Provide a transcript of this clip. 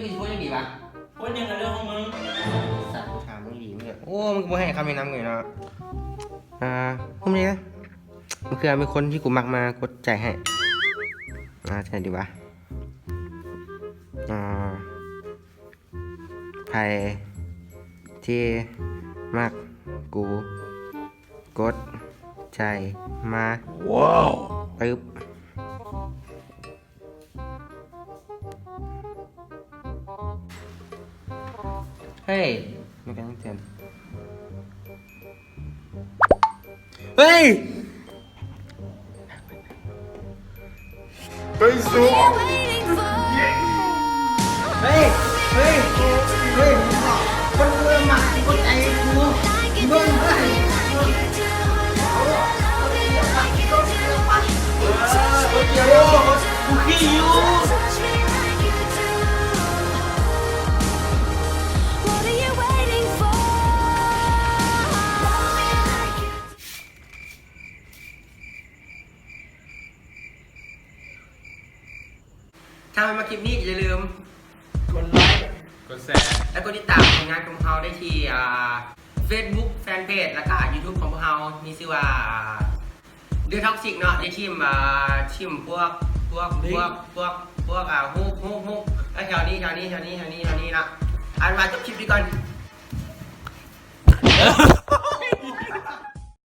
นี่คือพูดยังดีปะ พูดยังไงเรื่องของมึง สัตว์ถามมึงดีมึงโอ้มึงกูให้คำแนะนำเลยเนาะพวกนี้นะมันคือมีคนที่กูมักมากดใจให้ใช่ดีปะใครที่มักกูกดใจมาว้าวปึ๊บเฮ้ยไม่กันเตือนเฮ้ยไปสู้เฮ้ยเฮ้ยเฮ้ยคนเมื่อมาคนใจกูเบิ่งเฮ้ยกูขี้อยู่ถ้าไม่มาคลิปนี้อย่าลืมกดไลค์กดแชร์และกดติดตามผลงานของเราได้ที่Facebook Fanpage แล้วก็ YouTube ของพวกเรามีชื่อว่าเดือดท็อกซิกเนาะได้ชิมพวกฮุกแล้วแถวนี้นะอ่านมาจบคลิปดีก่อน